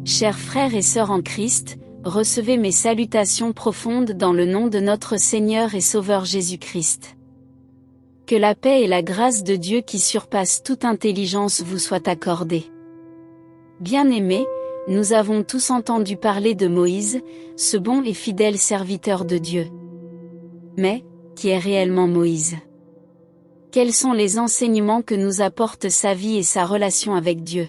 Chers frères et sœurs en Christ, recevez mes salutations profondes dans le nom de notre Seigneur et Sauveur Jésus-Christ. Que la paix et la grâce de Dieu qui surpasse toute intelligence vous soient accordées. Bien-aimés, nous avons tous entendu parler de Moïse, ce bon et fidèle serviteur de Dieu. Mais, qui est réellement Moïse? Quels sont les enseignements que nous apporte sa vie et sa relation avec Dieu?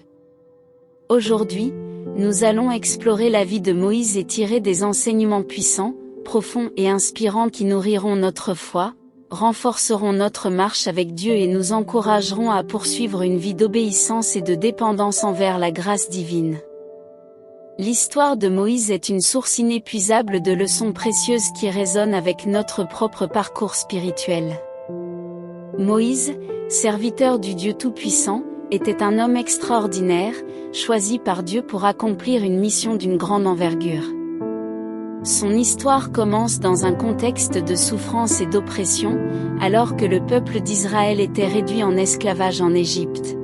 Aujourd'hui, nous allons explorer la vie de Moïse et tirer des enseignements puissants, profonds et inspirants qui nourriront notre foi, renforceront notre marche avec Dieu et nous encourageront à poursuivre une vie d'obéissance et de dépendance envers la grâce divine. L'histoire de Moïse est une source inépuisable de leçons précieuses qui résonnent avec notre propre parcours spirituel. Moïse, serviteur du Dieu Tout-Puissant, était un homme extraordinaire, choisi par Dieu pour accomplir une mission d'une grande envergure. Son histoire commence dans un contexte de souffrance et d'oppression, alors que le peuple d'Israël était réduit en esclavage en Égypte.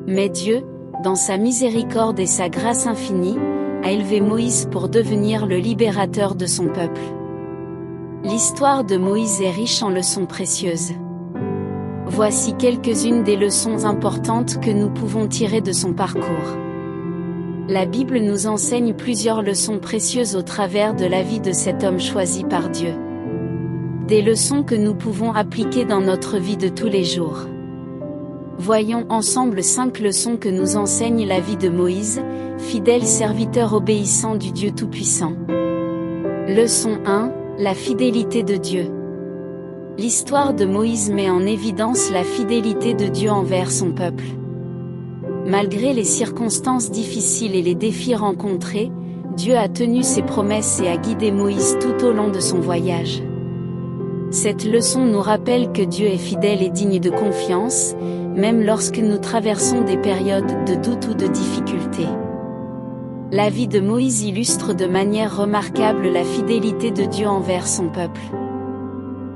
Mais Dieu, dans sa miséricorde et sa grâce infinie, a élevé Moïse pour devenir le libérateur de son peuple. L'histoire de Moïse est riche en leçons précieuses. Voici quelques-unes des leçons importantes que nous pouvons tirer de son parcours. La Bible nous enseigne plusieurs leçons précieuses au travers de la vie de cet homme choisi par Dieu. Des leçons que nous pouvons appliquer dans notre vie de tous les jours. Voyons ensemble 5 leçons que nous enseigne la vie de Moïse, fidèle serviteur obéissant du Dieu Tout-Puissant. Leçon 1, la fidélité de Dieu. L'histoire de Moïse met en évidence la fidélité de Dieu envers son peuple. Malgré les circonstances difficiles et les défis rencontrés, Dieu a tenu ses promesses et a guidé Moïse tout au long de son voyage. Cette leçon nous rappelle que Dieu est fidèle et digne de confiance, même lorsque nous traversons des périodes de doute ou de difficulté. La vie de Moïse illustre de manière remarquable la fidélité de Dieu envers son peuple.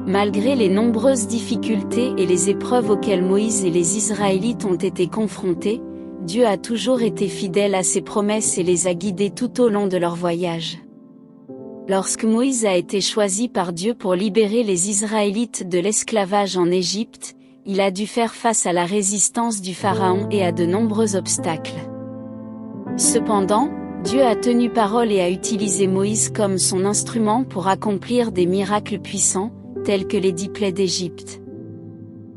Malgré les nombreuses difficultés et les épreuves auxquelles Moïse et les Israélites ont été confrontés, Dieu a toujours été fidèle à ses promesses et les a guidés tout au long de leur voyage. Lorsque Moïse a été choisi par Dieu pour libérer les Israélites de l'esclavage en Égypte, il a dû faire face à la résistance du Pharaon et à de nombreux obstacles. Cependant, Dieu a tenu parole et a utilisé Moïse comme son instrument pour accomplir des miracles puissants, tels que les 10 plaies d'Égypte.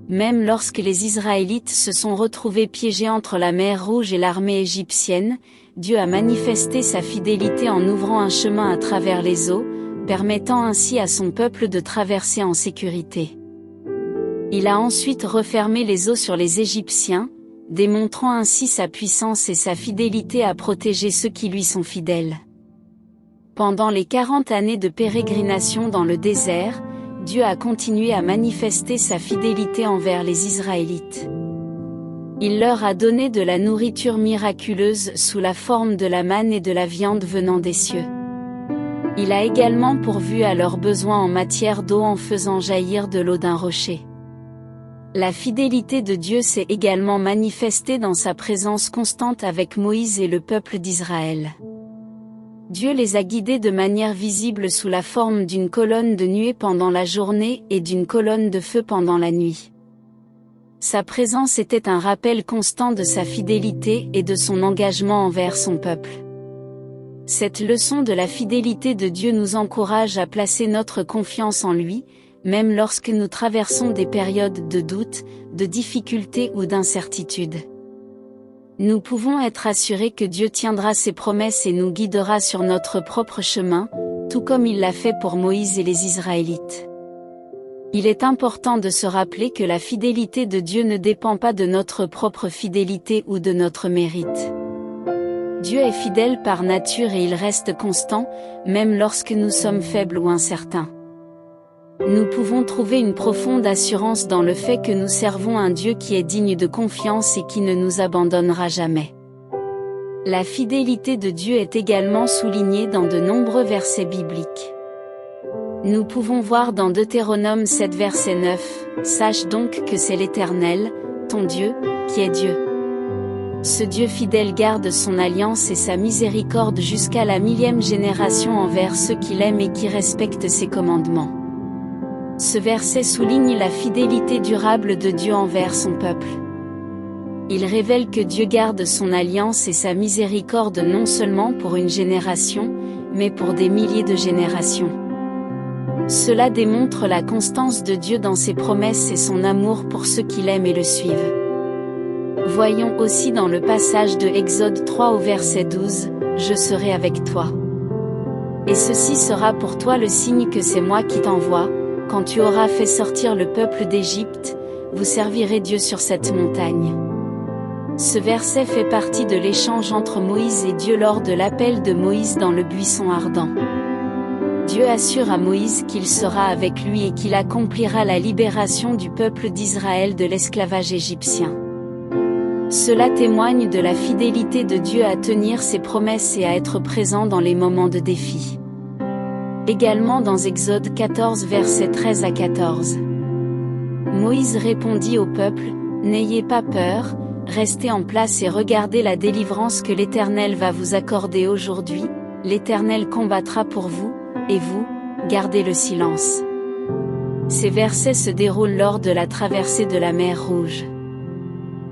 Même lorsque les Israélites se sont retrouvés piégés entre la mer Rouge et l'armée égyptienne, Dieu a manifesté sa fidélité en ouvrant un chemin à travers les eaux, permettant ainsi à son peuple de traverser en sécurité. Il a ensuite refermé les eaux sur les Égyptiens, démontrant ainsi sa puissance et sa fidélité à protéger ceux qui lui sont fidèles. Pendant les 40 années de pérégrination dans le désert, Dieu a continué à manifester sa fidélité envers les Israélites. Il leur a donné de la nourriture miraculeuse sous la forme de la manne et de la viande venant des cieux. Il a également pourvu à leurs besoins en matière d'eau en faisant jaillir de l'eau d'un rocher. La fidélité de Dieu s'est également manifestée dans sa présence constante avec Moïse et le peuple d'Israël. Dieu les a guidés de manière visible sous la forme d'une colonne de nuée pendant la journée et d'une colonne de feu pendant la nuit. Sa présence était un rappel constant de sa fidélité et de son engagement envers son peuple. Cette leçon de la fidélité de Dieu nous encourage à placer notre confiance en lui, même lorsque nous traversons des périodes de doute, de difficulté ou d'incertitude. Nous pouvons être assurés que Dieu tiendra ses promesses et nous guidera sur notre propre chemin, tout comme il l'a fait pour Moïse et les Israélites. Il est important de se rappeler que la fidélité de Dieu ne dépend pas de notre propre fidélité ou de notre mérite. Dieu est fidèle par nature et il reste constant, même lorsque nous sommes faibles ou incertains. Nous pouvons trouver une profonde assurance dans le fait que nous servons un Dieu qui est digne de confiance et qui ne nous abandonnera jamais. La fidélité de Dieu est également soulignée dans de nombreux versets bibliques. Nous pouvons voir dans Deutéronome 7 verset 9, « Sache donc que c'est l'Éternel, ton Dieu, qui est Dieu. Ce Dieu fidèle garde son alliance et sa miséricorde jusqu'à la 1000e génération envers ceux qu'il aime et qui respectent ses commandements. Ce verset souligne la fidélité durable de Dieu envers son peuple. Il révèle que Dieu garde son alliance et sa miséricorde non seulement pour une génération, mais pour des milliers de générations. Cela démontre la constance de Dieu dans ses promesses et son amour pour ceux qui l'aiment et le suivent. Voyons aussi dans le passage de Exode 3 au verset 12, « Je serai avec toi. Et ceci sera pour toi le signe que c'est moi qui t'envoie, quand tu auras fait sortir le peuple d'Égypte, vous servirez Dieu sur cette montagne. » Ce verset fait partie de l'échange entre Moïse et Dieu lors de l'appel de Moïse dans le buisson ardent. Dieu assure à Moïse qu'il sera avec lui et qu'il accomplira la libération du peuple d'Israël de l'esclavage égyptien. Cela témoigne de la fidélité de Dieu à tenir ses promesses et à être présent dans les moments de défi. Également dans Exode 14 versets 13 à 14. Moïse répondit au peuple, « N'ayez pas peur, restez en place et regardez la délivrance que l'Éternel va vous accorder aujourd'hui, l'Éternel combattra pour vous, et vous, gardez le silence. » Ces versets se déroulent lors de la traversée de la mer Rouge.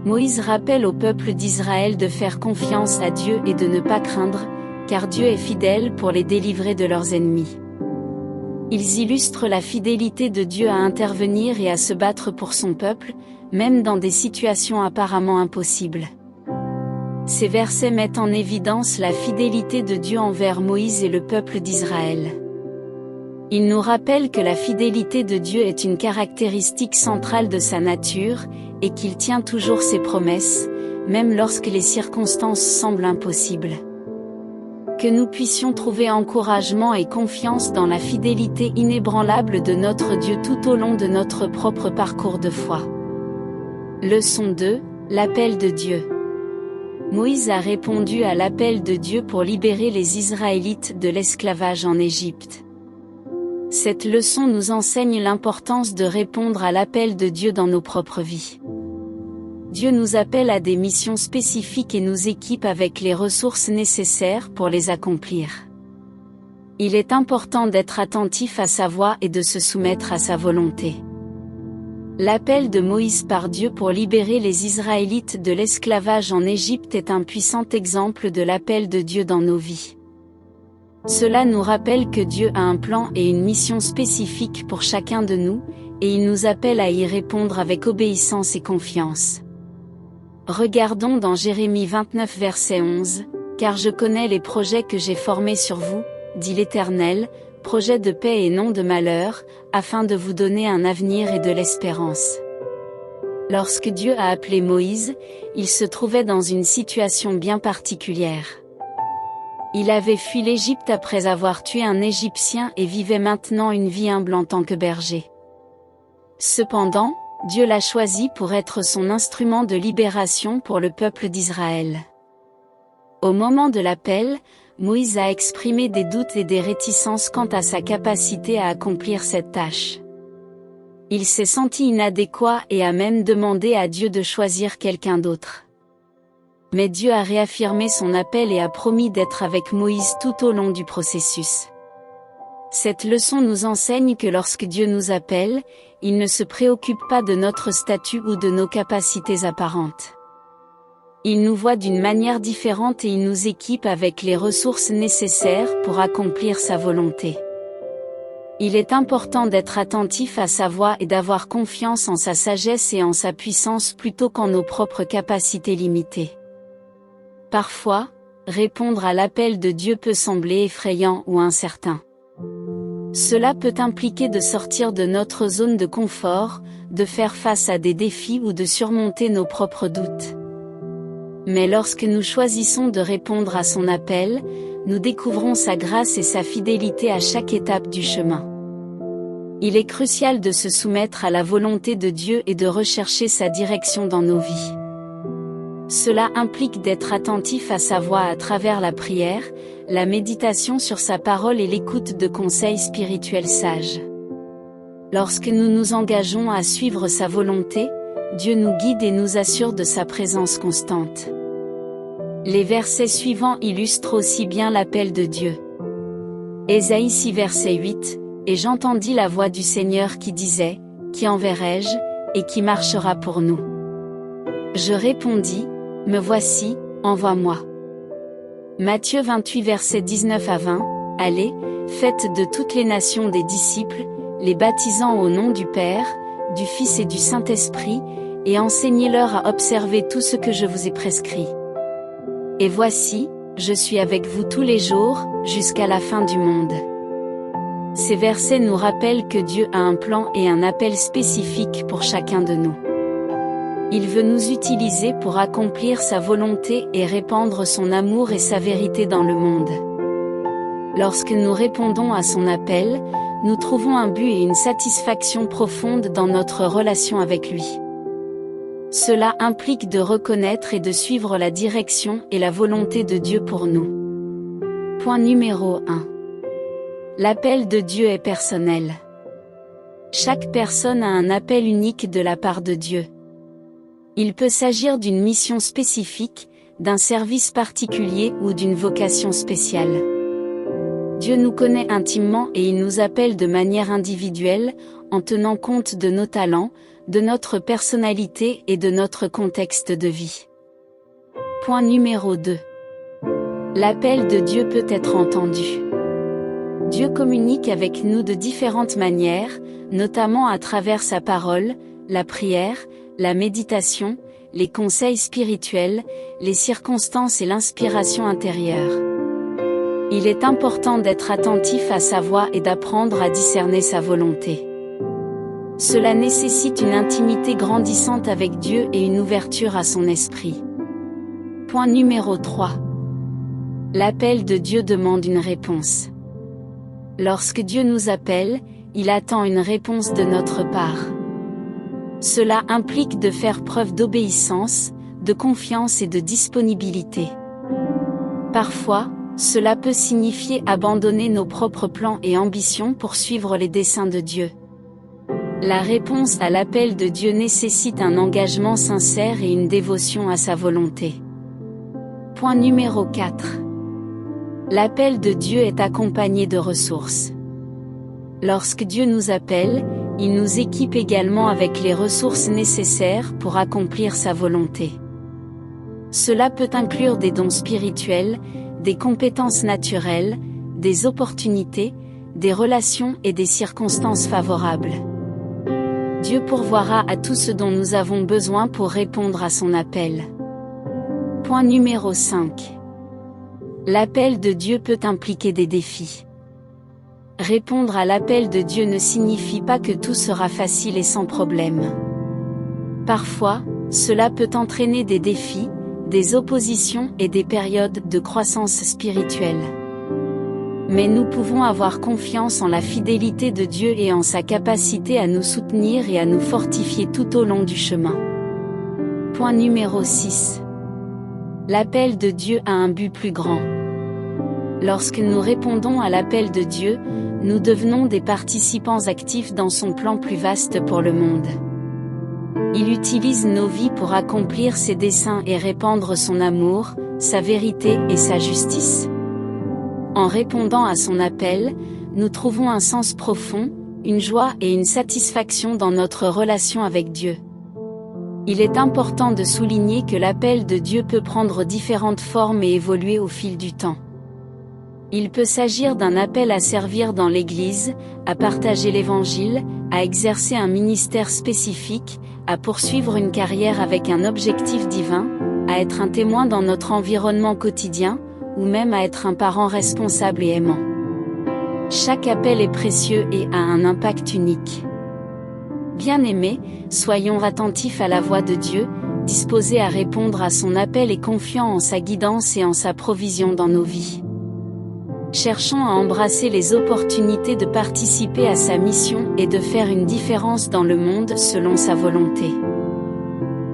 Moïse rappelle au peuple d'Israël de faire confiance à Dieu et de ne pas craindre, car Dieu est fidèle pour les délivrer de leurs ennemis. Ils illustrent la fidélité de Dieu à intervenir et à se battre pour son peuple, même dans des situations apparemment impossibles. Ces versets mettent en évidence la fidélité de Dieu envers Moïse et le peuple d'Israël. Ils nous rappellent que la fidélité de Dieu est une caractéristique centrale de sa nature, et qu'il tient toujours ses promesses, même lorsque les circonstances semblent impossibles. Que nous puissions trouver encouragement et confiance dans la fidélité inébranlable de notre Dieu tout au long de notre propre parcours de foi. Leçon 2, l'appel de Dieu. Moïse a répondu à l'appel de Dieu pour libérer les Israélites de l'esclavage en Égypte. Cette leçon nous enseigne l'importance de répondre à l'appel de Dieu dans nos propres vies. Dieu nous appelle à des missions spécifiques et nous équipe avec les ressources nécessaires pour les accomplir. Il est important d'être attentif à sa voix et de se soumettre à sa volonté. L'appel de Moïse par Dieu pour libérer les Israélites de l'esclavage en Égypte est un puissant exemple de l'appel de Dieu dans nos vies. Cela nous rappelle que Dieu a un plan et une mission spécifique pour chacun de nous, et il nous appelle à y répondre avec obéissance et confiance. Regardons dans Jérémie 29 verset 11, « Car je connais les projets que j'ai formés sur vous, dit l'Éternel, projets de paix et non de malheur, afin de vous donner un avenir et de l'espérance. » Lorsque Dieu a appelé Moïse, il se trouvait dans une situation bien particulière. Il avait fui l'Égypte après avoir tué un Égyptien et vivait maintenant une vie humble en tant que berger. Cependant, Dieu l'a choisi pour être son instrument de libération pour le peuple d'Israël. Au moment de l'appel, Moïse a exprimé des doutes et des réticences quant à sa capacité à accomplir cette tâche. Il s'est senti inadéquat et a même demandé à Dieu de choisir quelqu'un d'autre. Mais Dieu a réaffirmé son appel et a promis d'être avec Moïse tout au long du processus. Cette leçon nous enseigne que lorsque Dieu nous appelle, il ne se préoccupe pas de notre statut ou de nos capacités apparentes. Il nous voit d'une manière différente et il nous équipe avec les ressources nécessaires pour accomplir sa volonté. Il est important d'être attentif à sa voix et d'avoir confiance en sa sagesse et en sa puissance plutôt qu'en nos propres capacités limitées. Parfois, répondre à l'appel de Dieu peut sembler effrayant ou incertain. Cela peut impliquer de sortir de notre zone de confort, de faire face à des défis ou de surmonter nos propres doutes. Mais lorsque nous choisissons de répondre à son appel, nous découvrons sa grâce et sa fidélité à chaque étape du chemin. Il est crucial de se soumettre à la volonté de Dieu et de rechercher sa direction dans nos vies. Cela implique d'être attentif à sa voix à travers la prière, la méditation sur sa parole et l'écoute de conseils spirituels sages. Lorsque nous nous engageons à suivre sa volonté, Dieu nous guide et nous assure de sa présence constante. Les versets suivants illustrent aussi bien l'appel de Dieu. Ésaïe 6 verset 8, « Et j'entendis la voix du Seigneur qui disait, Qui enverrai-je, et qui marchera pour nous? Je répondis, Me voici, envoie-moi. » Matthieu 28 verset 19 à 20, « Allez, faites de toutes les nations des disciples, les baptisant au nom du Père, du Fils et du Saint-Esprit, et enseignez-leur à observer tout ce que je vous ai prescrit. Et voici, je suis avec vous tous les jours, jusqu'à la fin du monde. » Ces versets nous rappellent que Dieu a un plan et un appel spécifique pour chacun de nous. Il veut nous utiliser pour accomplir sa volonté et répandre son amour et sa vérité dans le monde. Lorsque nous répondons à son appel, nous trouvons un but et une satisfaction profonde dans notre relation avec lui. Cela implique de reconnaître et de suivre la direction et la volonté de Dieu pour nous. Point numéro 1. L'appel de Dieu est personnel. Chaque personne a un appel unique de la part de Dieu. Il peut s'agir d'une mission spécifique, d'un service particulier ou d'une vocation spéciale. Dieu nous connaît intimement et il nous appelle de manière individuelle, en tenant compte de nos talents, de notre personnalité et de notre contexte de vie. Point numéro 2. L'appel de Dieu peut être entendu. Dieu communique avec nous de différentes manières, notamment à travers sa parole, la prière, la méditation, les conseils spirituels, les circonstances et l'inspiration intérieure. Il est important d'être attentif à sa voix et d'apprendre à discerner sa volonté. Cela nécessite une intimité grandissante avec Dieu et une ouverture à son esprit. Point numéro 3. L'appel de Dieu demande une réponse. Lorsque Dieu nous appelle, il attend une réponse de notre part. Cela implique de faire preuve d'obéissance, de confiance et de disponibilité. Parfois, cela peut signifier abandonner nos propres plans et ambitions pour suivre les desseins de Dieu. La réponse à l'appel de Dieu nécessite un engagement sincère et une dévotion à sa volonté. Point numéro 4. L'appel de Dieu est accompagné de ressources. Lorsque Dieu nous appelle, il nous équipe également avec les ressources nécessaires pour accomplir sa volonté. Cela peut inclure des dons spirituels, des compétences naturelles, des opportunités, des relations et des circonstances favorables. Dieu pourvoira à tout ce dont nous avons besoin pour répondre à son appel. Point numéro 5. L'appel de Dieu peut impliquer des défis. Répondre à l'appel de Dieu ne signifie pas que tout sera facile et sans problème. Parfois, cela peut entraîner des défis, des oppositions et des périodes de croissance spirituelle. Mais nous pouvons avoir confiance en la fidélité de Dieu et en sa capacité à nous soutenir et à nous fortifier tout au long du chemin. Point numéro 6. L'appel de Dieu a un but plus grand. Lorsque nous répondons à l'appel de Dieu, nous devenons des participants actifs dans son plan plus vaste pour le monde. Il utilise nos vies pour accomplir ses desseins et répandre son amour, sa vérité et sa justice. En répondant à son appel, nous trouvons un sens profond, une joie et une satisfaction dans notre relation avec Dieu. Il est important de souligner que l'appel de Dieu peut prendre différentes formes et évoluer au fil du temps. Il peut s'agir d'un appel à servir dans l'Église, à partager l'Évangile, à exercer un ministère spécifique, à poursuivre une carrière avec un objectif divin, à être un témoin dans notre environnement quotidien, ou même à être un parent responsable et aimant. Chaque appel est précieux et a un impact unique. Bien-aimés, soyons attentifs à la voix de Dieu, disposés à répondre à son appel et confiants en sa guidance et en sa provision dans nos vies. Cherchons à embrasser les opportunités de participer à sa mission et de faire une différence dans le monde selon sa volonté.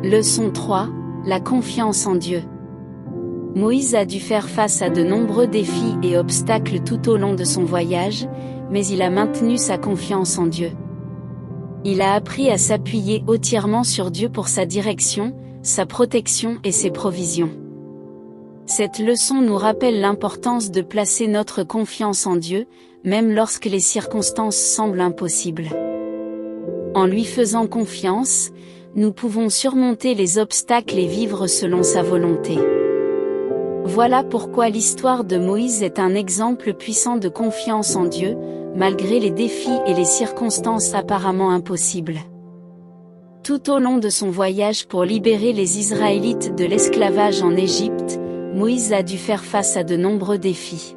Leçon 3, la confiance en Dieu. Moïse a dû faire face à de nombreux défis et obstacles tout au long de son voyage, mais il a maintenu sa confiance en Dieu. Il a appris à s'appuyer entièrement sur Dieu pour sa direction, sa protection et ses provisions. Cette leçon nous rappelle l'importance de placer notre confiance en Dieu, même lorsque les circonstances semblent impossibles. En lui faisant confiance, nous pouvons surmonter les obstacles et vivre selon sa volonté. Voilà pourquoi l'histoire de Moïse est un exemple puissant de confiance en Dieu, malgré les défis et les circonstances apparemment impossibles. Tout au long de son voyage pour libérer les Israélites de l'esclavage en Égypte, Moïse a dû faire face à de nombreux défis.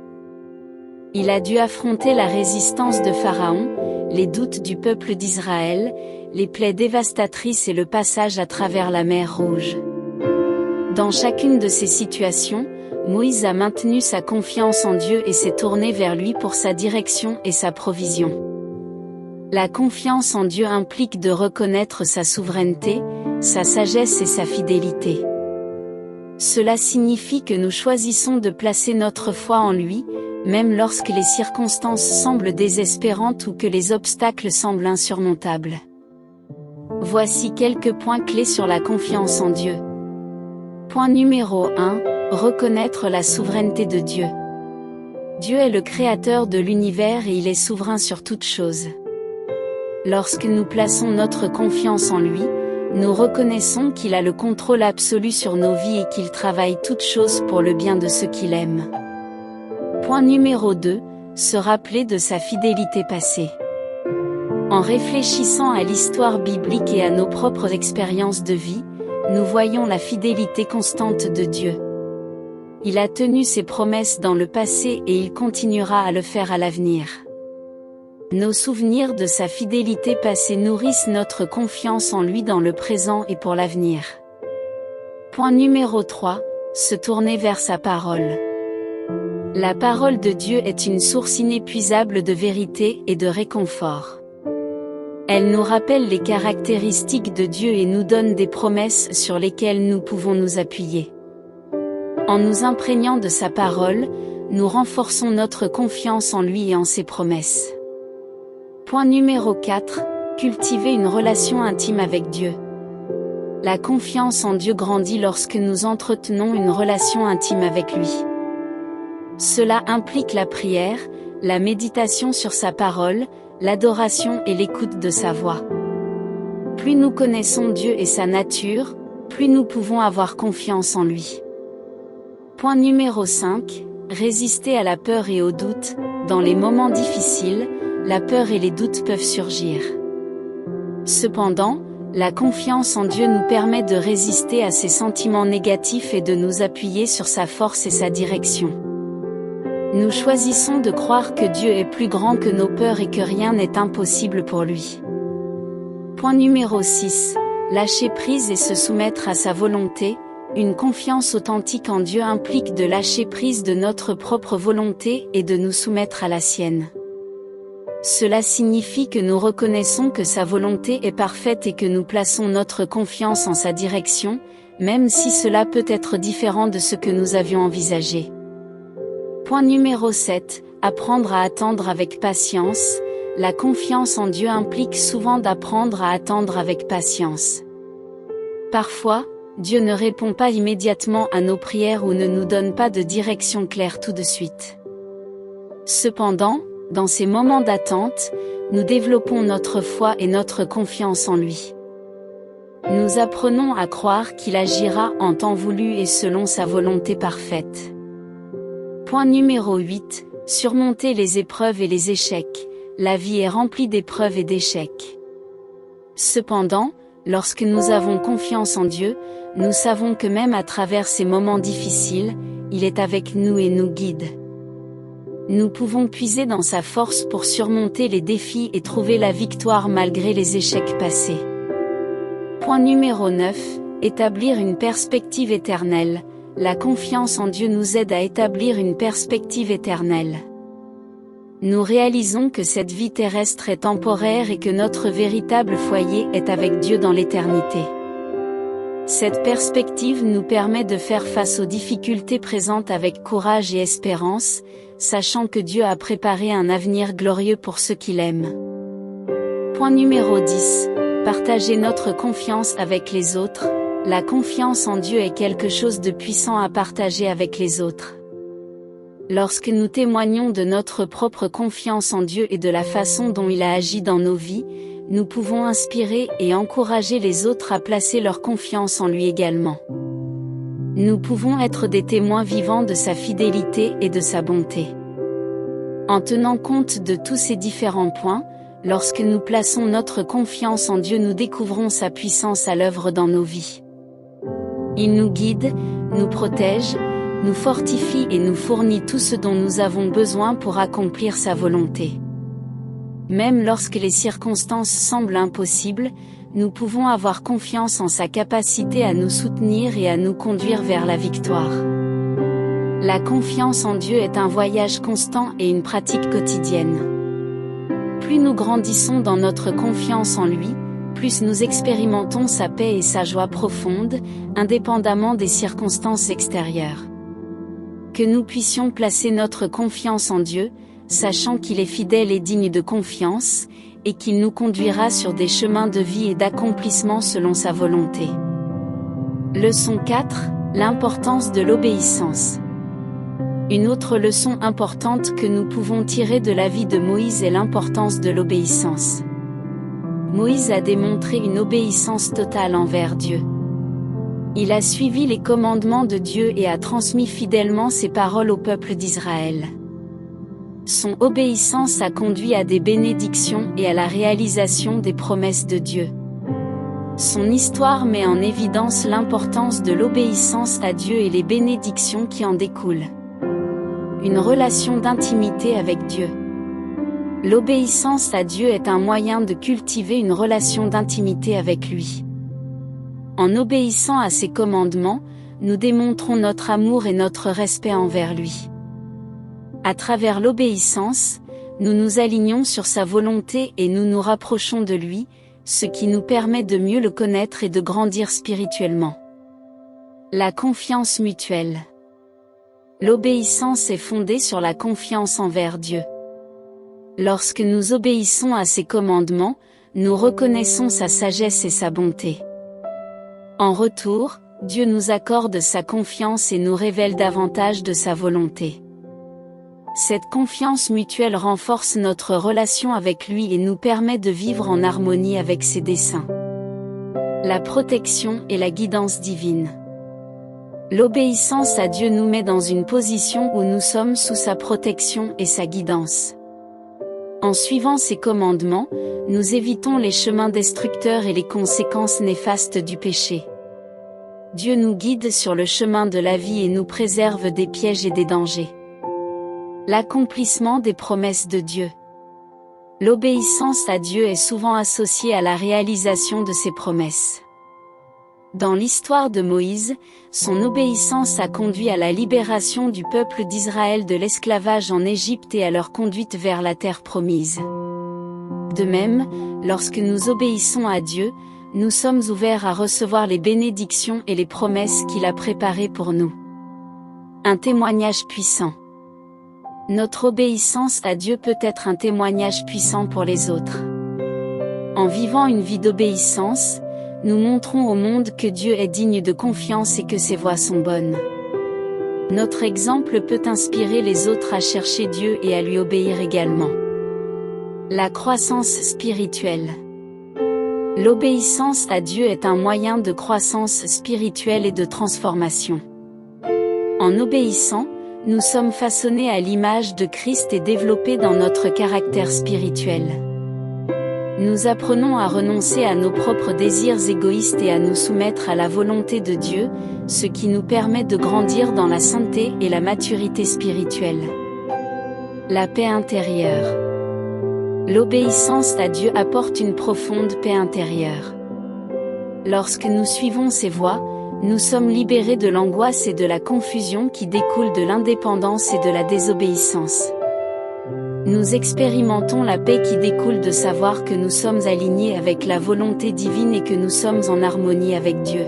Il a dû affronter la résistance de Pharaon, les doutes du peuple d'Israël, les plaies dévastatrices et le passage à travers la mer Rouge. Dans chacune de ces situations, Moïse a maintenu sa confiance en Dieu et s'est tourné vers lui pour sa direction et sa provision. La confiance en Dieu implique de reconnaître sa souveraineté, sa sagesse et sa fidélité. Cela signifie que nous choisissons de placer notre foi en lui, même lorsque les circonstances semblent désespérantes ou que les obstacles semblent insurmontables. Voici quelques points clés sur la confiance en Dieu. Point numéro 1, reconnaître la souveraineté de Dieu. Dieu est le créateur de l'univers et il est souverain sur toutes choses. Lorsque nous plaçons notre confiance en lui, nous reconnaissons qu'il a le contrôle absolu sur nos vies et qu'il travaille toutes choses pour le bien de ceux qu'il aime. Point numéro 2, se rappeler de sa fidélité passée. En réfléchissant à l'histoire biblique et à nos propres expériences de vie, nous voyons la fidélité constante de Dieu. Il a tenu ses promesses dans le passé et il continuera à le faire à l'avenir. Nos souvenirs de sa fidélité passée nourrissent notre confiance en lui dans le présent et pour l'avenir. Point numéro 3, se tourner vers sa parole. La parole de Dieu est une source inépuisable de vérité et de réconfort. Elle nous rappelle les caractéristiques de Dieu et nous donne des promesses sur lesquelles nous pouvons nous appuyer. En nous imprégnant de sa parole, nous renforçons notre confiance en lui et en ses promesses. Point numéro 4, cultiver une relation intime avec Dieu. La confiance en Dieu grandit lorsque nous entretenons une relation intime avec lui. Cela implique la prière, la méditation sur sa parole, l'adoration et l'écoute de sa voix. Plus nous connaissons Dieu et sa nature, plus nous pouvons avoir confiance en lui. Point numéro 5, résister à la peur et au doute. Dans les moments difficiles, la peur et les doutes peuvent surgir. Cependant, la confiance en Dieu nous permet de résister à ces sentiments négatifs et de nous appuyer sur sa force et sa direction. Nous choisissons de croire que Dieu est plus grand que nos peurs et que rien n'est impossible pour lui. Point numéro 6, lâcher prise et se soumettre à sa volonté. Une confiance authentique en Dieu implique de lâcher prise de notre propre volonté et de nous soumettre à la sienne. Cela signifie que nous reconnaissons que sa volonté est parfaite et que nous plaçons notre confiance en sa direction, même si cela peut être différent de ce que nous avions envisagé. Point numéro 7, apprendre à attendre avec patience. La confiance en Dieu implique souvent d'apprendre à attendre avec patience. Parfois, Dieu ne répond pas immédiatement à nos prières ou ne nous donne pas de direction claire tout de suite. Cependant, dans ces moments d'attente, nous développons notre foi et notre confiance en lui. Nous apprenons à croire qu'il agira en temps voulu et selon sa volonté parfaite. Point numéro 8, surmonter les épreuves et les échecs. La vie est remplie d'épreuves et d'échecs. Cependant, lorsque nous avons confiance en Dieu, nous savons que même à travers ces moments difficiles, il est avec nous et nous guide. Nous pouvons puiser dans sa force pour surmonter les défis et trouver la victoire malgré les échecs passés. Point numéro 9, établir une perspective éternelle. La confiance en Dieu nous aide à établir une perspective éternelle. Nous réalisons que cette vie terrestre est temporaire et que notre véritable foyer est avec Dieu dans l'éternité. Cette perspective nous permet de faire face aux difficultés présentes avec courage et espérance, sachant que Dieu a préparé un avenir glorieux pour ceux qui l'aiment. Point numéro 10. Partager notre confiance avec les autres. La confiance en Dieu est quelque chose de puissant à partager avec les autres. Lorsque nous témoignons de notre propre confiance en Dieu et de la façon dont il a agi dans nos vies, nous pouvons inspirer et encourager les autres à placer leur confiance en lui également. Nous pouvons être des témoins vivants de sa fidélité et de sa bonté. En tenant compte de tous ces différents points, lorsque nous plaçons notre confiance en Dieu, nous découvrons sa puissance à l'œuvre dans nos vies. Il nous guide, nous protège, nous fortifie et nous fournit tout ce dont nous avons besoin pour accomplir sa volonté. Même lorsque les circonstances semblent impossibles, nous pouvons avoir confiance en sa capacité à nous soutenir et à nous conduire vers la victoire. La confiance en Dieu est un voyage constant et une pratique quotidienne. Plus nous grandissons dans notre confiance en lui, plus nous expérimentons sa paix et sa joie profonde, indépendamment des circonstances extérieures. Que nous puissions placer notre confiance en Dieu, sachant qu'il est fidèle et digne de confiance, et qu'il nous conduira sur des chemins de vie et d'accomplissement selon sa volonté. Leçon 4, l'importance de l'obéissance. Une autre leçon importante que nous pouvons tirer de la vie de Moïse est l'importance de l'obéissance. Moïse a démontré une obéissance totale envers Dieu. Il a suivi les commandements de Dieu et a transmis fidèlement ses paroles au peuple d'Israël. Son obéissance a conduit à des bénédictions et à la réalisation des promesses de Dieu. Son histoire met en évidence l'importance de l'obéissance à Dieu et les bénédictions qui en découlent. Une relation d'intimité avec Dieu. L'obéissance à Dieu est un moyen de cultiver une relation d'intimité avec lui. En obéissant à ses commandements, nous démontrons notre amour et notre respect envers lui. À travers l'obéissance, nous nous alignons sur sa volonté et nous nous rapprochons de lui, ce qui nous permet de mieux le connaître et de grandir spirituellement. La confiance mutuelle. L'obéissance est fondée sur la confiance envers Dieu. Lorsque nous obéissons à ses commandements, nous reconnaissons sa sagesse et sa bonté. En retour, Dieu nous accorde sa confiance et nous révèle davantage de sa volonté. Cette confiance mutuelle renforce notre relation avec lui et nous permet de vivre en harmonie avec ses desseins. La protection et la guidance divine. L'obéissance à Dieu nous met dans une position où nous sommes sous sa protection et sa guidance. En suivant ses commandements, nous évitons les chemins destructeurs et les conséquences néfastes du péché. Dieu nous guide sur le chemin de la vie et nous préserve des pièges et des dangers. L'accomplissement des promesses de Dieu. L'obéissance à Dieu est souvent associée à la réalisation de ses promesses. Dans l'histoire de Moïse, son obéissance a conduit à la libération du peuple d'Israël de l'esclavage en Égypte et à leur conduite vers la terre promise. De même, lorsque nous obéissons à Dieu, nous sommes ouverts à recevoir les bénédictions et les promesses qu'il a préparées pour nous. Un témoignage puissant. Notre obéissance à Dieu peut être un témoignage puissant pour les autres. En vivant une vie d'obéissance, nous montrons au monde que Dieu est digne de confiance et que ses voies sont bonnes. Notre exemple peut inspirer les autres à chercher Dieu et à lui obéir également. La croissance spirituelle. L'obéissance à Dieu est un moyen de croissance spirituelle et de transformation. En obéissant, nous sommes façonnés à l'image de Christ et développés dans notre caractère spirituel. Nous apprenons à renoncer à nos propres désirs égoïstes et à nous soumettre à la volonté de Dieu, ce qui nous permet de grandir dans la sainteté et la maturité spirituelle. La paix intérieure. L'obéissance à Dieu apporte une profonde paix intérieure. Lorsque nous suivons ses voies, nous sommes libérés de l'angoisse et de la confusion qui découlent de l'indépendance et de la désobéissance. Nous expérimentons la paix qui découle de savoir que nous sommes alignés avec la volonté divine et que nous sommes en harmonie avec Dieu.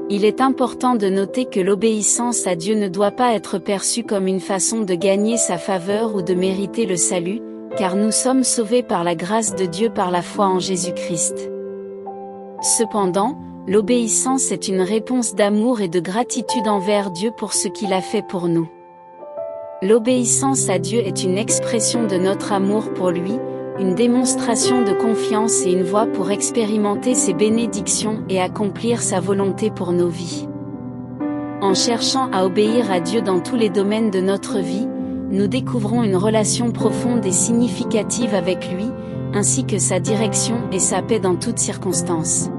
Il est important de noter que l'obéissance à Dieu ne doit pas être perçue comme une façon de gagner sa faveur ou de mériter le salut, car nous sommes sauvés par la grâce de Dieu par la foi en Jésus-Christ. Cependant, L'obéissance est une réponse d'amour et de gratitude envers Dieu pour ce qu'il a fait pour nous. L'obéissance à Dieu est une expression de notre amour pour lui, une démonstration de confiance et une voie pour expérimenter ses bénédictions et accomplir sa volonté pour nos vies. En cherchant à obéir à Dieu dans tous les domaines de notre vie, nous découvrons une relation profonde et significative avec lui, ainsi que sa direction et sa paix dans toutes circonstances.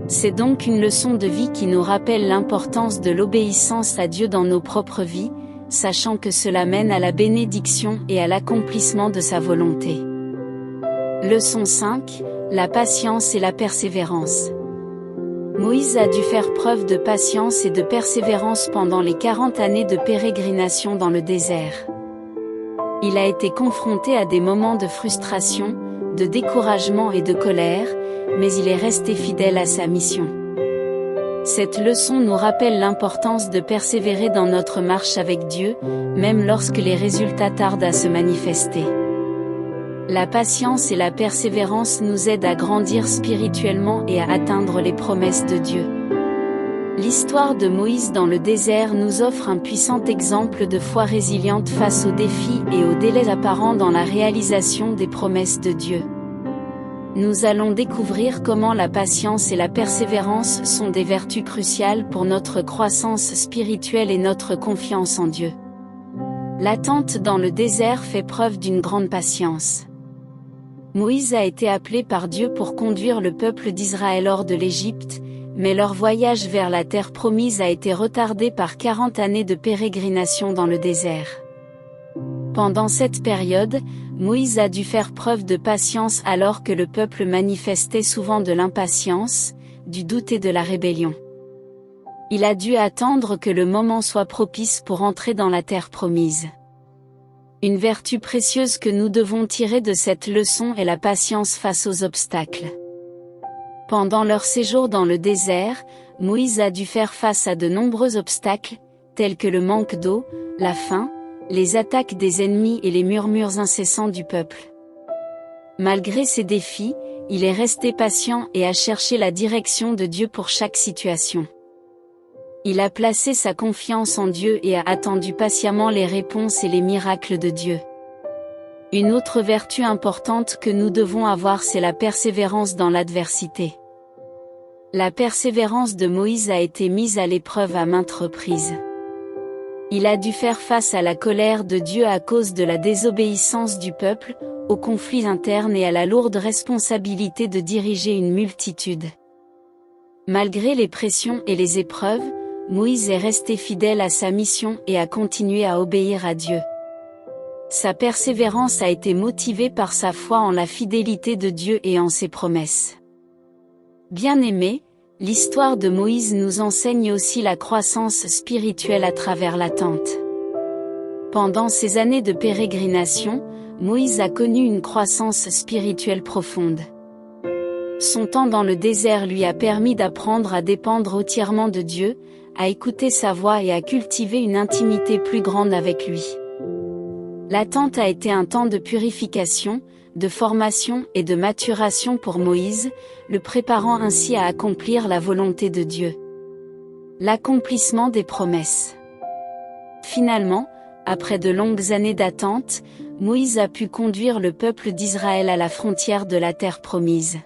C'est donc une leçon de vie qui nous rappelle l'importance de l'obéissance à Dieu dans nos propres vies, sachant que cela mène à la bénédiction et à l'accomplissement de sa volonté. Leçon 5, la patience et la persévérance. Moïse a dû faire preuve de patience et de persévérance pendant les 40 années de pérégrination dans le désert. Il a été confronté à des moments de frustration, de découragement et de colère, mais il est resté fidèle à sa mission. Cette leçon nous rappelle l'importance de persévérer dans notre marche avec Dieu, même lorsque les résultats tardent à se manifester. La patience et la persévérance nous aident à grandir spirituellement et à atteindre les promesses de Dieu. L'histoire de Moïse dans le désert nous offre un puissant exemple de foi résiliente face aux défis et aux délais apparents dans la réalisation des promesses de Dieu. Nous allons découvrir comment la patience et la persévérance sont des vertus cruciales pour notre croissance spirituelle et notre confiance en Dieu. L'attente dans le désert fait preuve d'une grande patience. Moïse a été appelé par Dieu pour conduire le peuple d'Israël hors de l'Égypte, mais leur voyage vers la terre promise a été retardé par 40 années de pérégrination dans le désert. Pendant cette période, Moïse a dû faire preuve de patience alors que le peuple manifestait souvent de l'impatience, du doute et de la rébellion. Il a dû attendre que le moment soit propice pour entrer dans la terre promise. Une vertu précieuse que nous devons tirer de cette leçon est la patience face aux obstacles. Pendant leur séjour dans le désert, Moïse a dû faire face à de nombreux obstacles, tels que le manque d'eau, la faim, les attaques des ennemis et les murmures incessants du peuple. Malgré ces défis, il est resté patient et a cherché la direction de Dieu pour chaque situation. Il a placé sa confiance en Dieu et a attendu patiemment les réponses et les miracles de Dieu. Une autre vertu importante que nous devons avoir, c'est la persévérance dans l'adversité. La persévérance de Moïse a été mise à l'épreuve à maintes reprises. Il a dû faire face à la colère de Dieu à cause de la désobéissance du peuple, aux conflits internes et à la lourde responsabilité de diriger une multitude. Malgré les pressions et les épreuves, Moïse est resté fidèle à sa mission et a continué à obéir à Dieu. Sa persévérance a été motivée par sa foi en la fidélité de Dieu et en ses promesses. Bien-aimés, l'histoire de Moïse nous enseigne aussi la croissance spirituelle à travers l'attente. Pendant ces années de pérégrination, Moïse a connu une croissance spirituelle profonde. Son temps dans le désert lui a permis d'apprendre à dépendre entièrement de Dieu, à écouter sa voix et à cultiver une intimité plus grande avec lui. L'attente a été un temps de purification, de formation et de maturation pour Moïse, le préparant ainsi à accomplir la volonté de Dieu. L'accomplissement des promesses. Finalement, après de longues années d'attente, Moïse a pu conduire le peuple d'Israël à la frontière de la terre promise.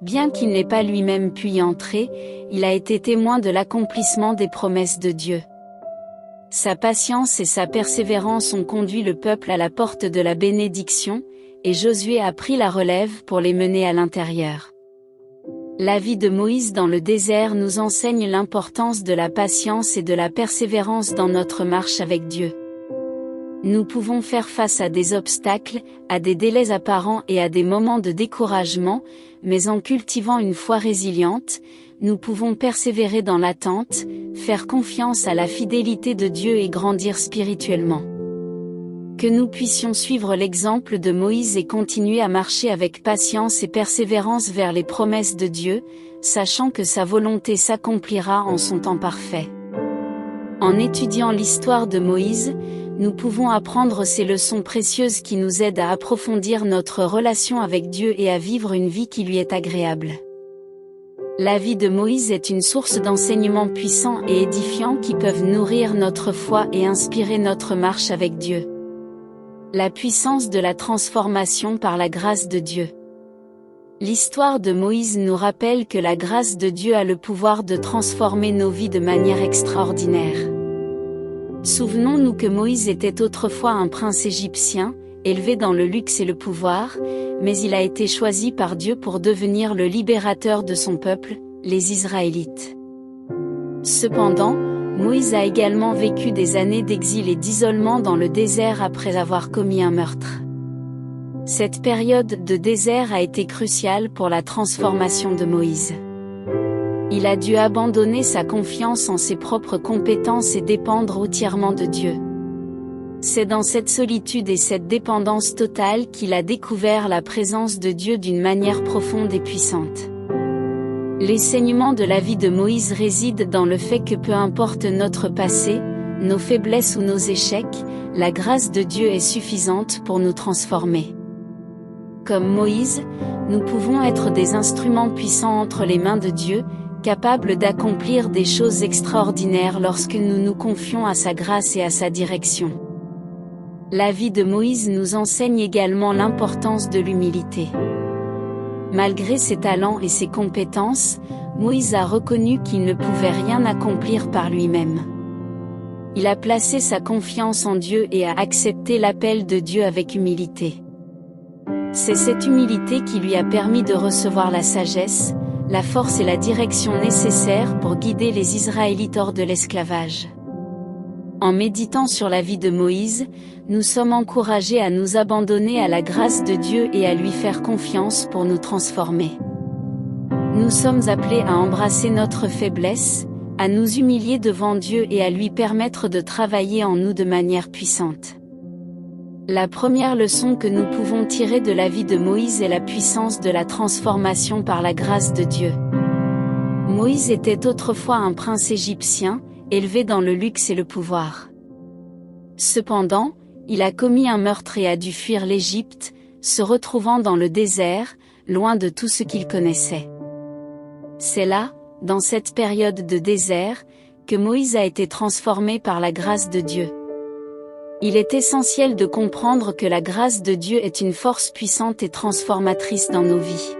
Bien qu'il n'ait pas lui-même pu y entrer, il a été témoin de l'accomplissement des promesses de Dieu. Sa patience et sa persévérance ont conduit le peuple à la porte de la bénédiction, et Josué a pris la relève pour les mener à l'intérieur. La vie de Moïse dans le désert nous enseigne l'importance de la patience et de la persévérance dans notre marche avec Dieu. Nous pouvons faire face à des obstacles, à des délais apparents et à des moments de découragement, mais en cultivant une foi résiliente, nous pouvons persévérer dans l'attente, faire confiance à la fidélité de Dieu et grandir spirituellement. Que nous puissions suivre l'exemple de Moïse et continuer à marcher avec patience et persévérance vers les promesses de Dieu, sachant que sa volonté s'accomplira en son temps parfait. En étudiant l'histoire de Moïse, nous pouvons apprendre ces leçons précieuses qui nous aident à approfondir notre relation avec Dieu et à vivre une vie qui lui est agréable. La vie de Moïse est une source d'enseignements puissants et édifiants qui peuvent nourrir notre foi et inspirer notre marche avec Dieu. La puissance de la transformation par la grâce de Dieu. L'histoire de Moïse nous rappelle que la grâce de Dieu a le pouvoir de transformer nos vies de manière extraordinaire. Souvenons-nous que Moïse était autrefois un prince égyptien, élevé dans le luxe et le pouvoir, mais il a été choisi par Dieu pour devenir le libérateur de son peuple, les Israélites. Cependant, Moïse a également vécu des années d'exil et d'isolement dans le désert après avoir commis un meurtre. Cette période de désert a été cruciale pour la transformation de Moïse. Il a dû abandonner sa confiance en ses propres compétences et dépendre entièrement de Dieu. C'est dans cette solitude et cette dépendance totale qu'il a découvert la présence de Dieu d'une manière profonde et puissante. L'enseignement de la vie de Moïse réside dans le fait que peu importe notre passé, nos faiblesses ou nos échecs, la grâce de Dieu est suffisante pour nous transformer. Comme Moïse, nous pouvons être des instruments puissants entre les mains de Dieu, capables d'accomplir des choses extraordinaires lorsque nous nous confions à sa grâce et à sa direction. La vie de Moïse nous enseigne également l'importance de l'humilité. Malgré ses talents et ses compétences, Moïse a reconnu qu'il ne pouvait rien accomplir par lui-même. Il a placé sa confiance en Dieu et a accepté l'appel de Dieu avec humilité. C'est cette humilité qui lui a permis de recevoir la sagesse, la force et la direction nécessaires pour guider les Israélites hors de l'esclavage. En méditant sur la vie de Moïse, nous sommes encouragés à nous abandonner à la grâce de Dieu et à lui faire confiance pour nous transformer. Nous sommes appelés à embrasser notre faiblesse, à nous humilier devant Dieu et à lui permettre de travailler en nous de manière puissante. La première leçon que nous pouvons tirer de la vie de Moïse est la puissance de la transformation par la grâce de Dieu. Moïse était autrefois un prince égyptien, élevé dans le luxe et le pouvoir. Cependant, il a commis un meurtre et a dû fuir l'Égypte, se retrouvant dans le désert, loin de tout ce qu'il connaissait. C'est là, dans cette période de désert, que Moïse a été transformé par la grâce de Dieu. Il est essentiel de comprendre que la grâce de Dieu est une force puissante et transformatrice dans nos vies.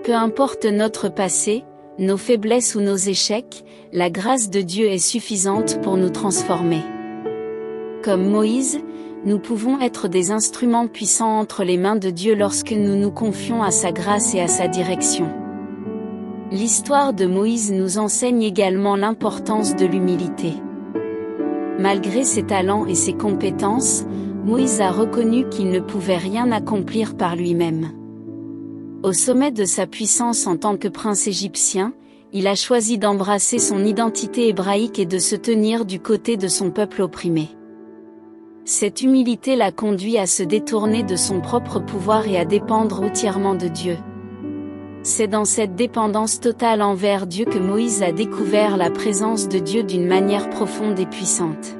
Peu importe notre passé, nos faiblesses ou nos échecs, la grâce de Dieu est suffisante pour nous transformer. Comme Moïse, nous pouvons être des instruments puissants entre les mains de Dieu lorsque nous nous confions à sa grâce et à sa direction. L'histoire de Moïse nous enseigne également l'importance de l'humilité. Malgré ses talents et ses compétences, Moïse a reconnu qu'il ne pouvait rien accomplir par lui-même. Au sommet de sa puissance en tant que prince égyptien, il a choisi d'embrasser son identité hébraïque et de se tenir du côté de son peuple opprimé. Cette humilité l'a conduit à se détourner de son propre pouvoir et à dépendre entièrement de Dieu. C'est dans cette dépendance totale envers Dieu que Moïse a découvert la présence de Dieu d'une manière profonde et puissante.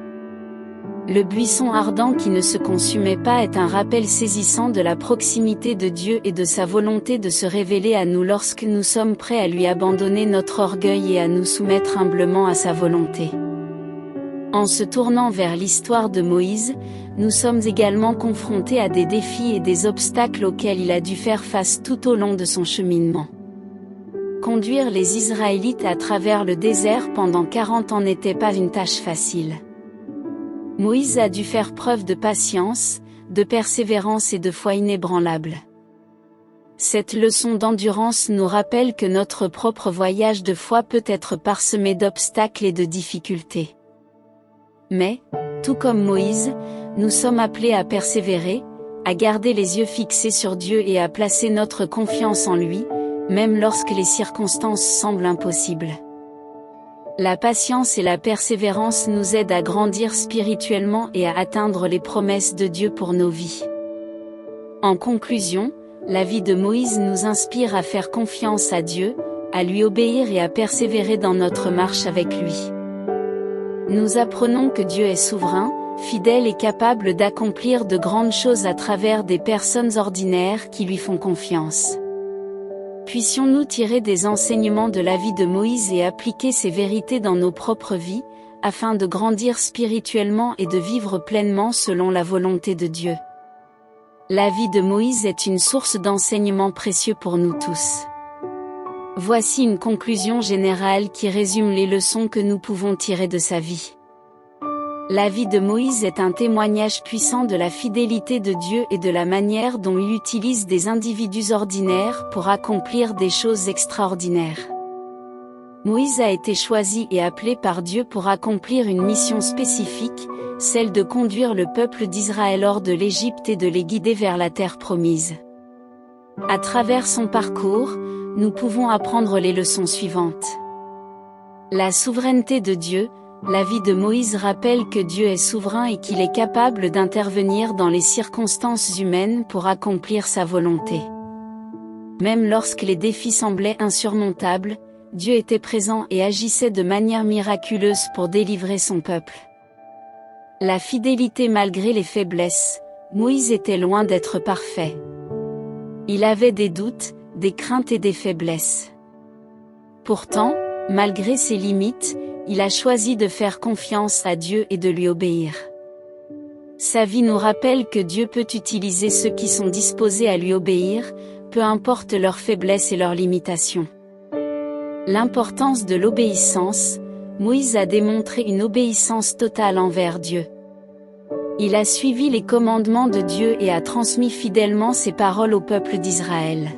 Le buisson ardent qui ne se consumait pas est un rappel saisissant de la proximité de Dieu et de sa volonté de se révéler à nous lorsque nous sommes prêts à lui abandonner notre orgueil et à nous soumettre humblement à sa volonté. En se tournant vers l'histoire de Moïse, nous sommes également confrontés à des défis et des obstacles auxquels il a dû faire face tout au long de son cheminement. Conduire les Israélites à travers le désert pendant 40 ans n'était pas une tâche facile. Moïse a dû faire preuve de patience, de persévérance et de foi inébranlable. Cette leçon d'endurance nous rappelle que notre propre voyage de foi peut être parsemé d'obstacles et de difficultés. Mais, tout comme Moïse, nous sommes appelés à persévérer, à garder les yeux fixés sur Dieu et à placer notre confiance en lui, même lorsque les circonstances semblent impossibles. La patience et la persévérance nous aident à grandir spirituellement et à atteindre les promesses de Dieu pour nos vies. En conclusion, la vie de Moïse nous inspire à faire confiance à Dieu, à lui obéir et à persévérer dans notre marche avec lui. Nous apprenons que Dieu est souverain, fidèle et capable d'accomplir de grandes choses à travers des personnes ordinaires qui lui font confiance. Puissions-nous tirer des enseignements de la vie de Moïse et appliquer ces vérités dans nos propres vies, afin de grandir spirituellement et de vivre pleinement selon la volonté de Dieu. La vie de Moïse est une source d'enseignement précieux pour nous tous. Voici une conclusion générale qui résume les leçons que nous pouvons tirer de sa vie. La vie de Moïse est un témoignage puissant de la fidélité de Dieu et de la manière dont il utilise des individus ordinaires pour accomplir des choses extraordinaires. Moïse a été choisi et appelé par Dieu pour accomplir une mission spécifique, celle de conduire le peuple d'Israël hors de l'Égypte et de les guider vers la terre promise. À travers son parcours, nous pouvons apprendre les leçons suivantes. La souveraineté de Dieu. La vie de Moïse rappelle que Dieu est souverain et qu'il est capable d'intervenir dans les circonstances humaines pour accomplir sa volonté. Même lorsque les défis semblaient insurmontables, Dieu était présent et agissait de manière miraculeuse pour délivrer son peuple. La fidélité malgré les faiblesses. Moïse était loin d'être parfait. Il avait des doutes, des craintes et des faiblesses. Pourtant, malgré ses limites, il a choisi de faire confiance à Dieu et de lui obéir. Sa vie nous rappelle que Dieu peut utiliser ceux qui sont disposés à lui obéir, peu importe leurs faiblesses et leurs limitations. L'importance de l'obéissance. Moïse a démontré une obéissance totale envers Dieu. Il a suivi les commandements de Dieu et a transmis fidèlement ses paroles au peuple d'Israël.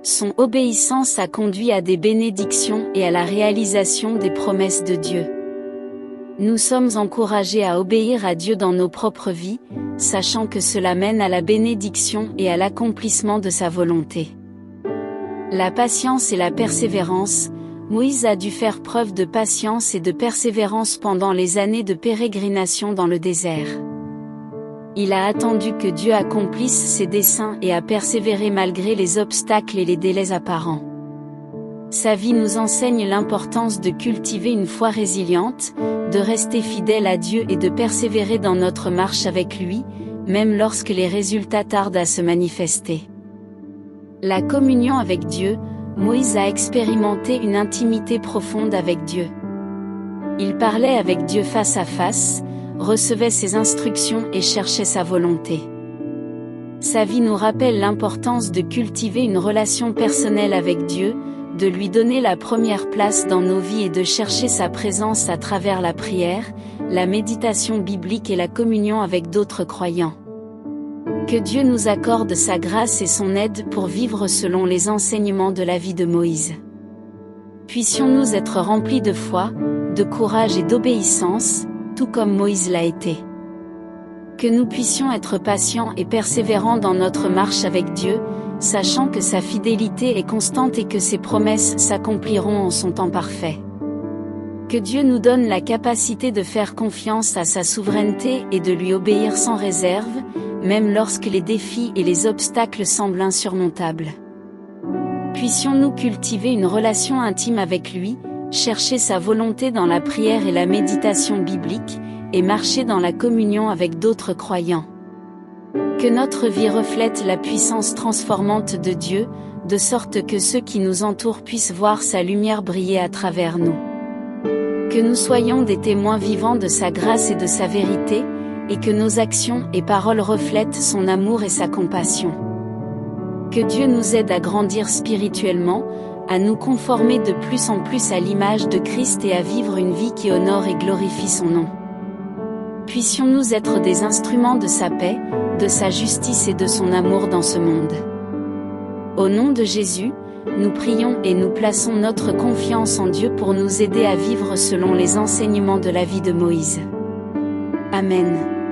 Son obéissance a conduit à des bénédictions et à la réalisation des promesses de Dieu. Nous sommes encouragés à obéir à Dieu dans nos propres vies, sachant que cela mène à la bénédiction et à l'accomplissement de sa volonté. La patience et la persévérance. Moïse a dû faire preuve de patience et de persévérance pendant les années de pérégrination dans le désert. Il a attendu que Dieu accomplisse ses desseins et a persévéré malgré les obstacles et les délais apparents. Sa vie nous enseigne l'importance de cultiver une foi résiliente, de rester fidèle à Dieu et de persévérer dans notre marche avec lui, même lorsque les résultats tardent à se manifester. La communion avec Dieu. Moïse a expérimenté une intimité profonde avec Dieu. Il parlait avec Dieu face à face, recevait ses instructions et cherchait sa volonté. Sa vie nous rappelle l'importance de cultiver une relation personnelle avec Dieu, de lui donner la première place dans nos vies et de chercher sa présence à travers la prière, la méditation biblique et la communion avec d'autres croyants. Que Dieu nous accorde sa grâce et son aide pour vivre selon les enseignements de la vie de Moïse. Puissions-nous être remplis de foi, de courage et d'obéissance, tout comme Moïse l'a été. Que nous puissions être patients et persévérants dans notre marche avec Dieu, sachant que sa fidélité est constante et que ses promesses s'accompliront en son temps parfait. Que Dieu nous donne la capacité de faire confiance à sa souveraineté et de lui obéir sans réserve, même lorsque les défis et les obstacles semblent insurmontables. Puissions-nous cultiver une relation intime avec lui, chercher sa volonté dans la prière et la méditation biblique, et marcher dans la communion avec d'autres croyants. Que notre vie reflète la puissance transformante de Dieu, de sorte que ceux qui nous entourent puissent voir sa lumière briller à travers nous. Que nous soyons des témoins vivants de sa grâce et de sa vérité, et que nos actions et paroles reflètent son amour et sa compassion. Que Dieu nous aide à grandir spirituellement, à nous conformer de plus en plus à l'image de Christ et à vivre une vie qui honore et glorifie son nom. Puissions-nous être des instruments de sa paix, de sa justice et de son amour dans ce monde. Au nom de Jésus, nous prions et nous plaçons notre confiance en Dieu pour nous aider à vivre selon les enseignements de la vie de Moïse. Amen.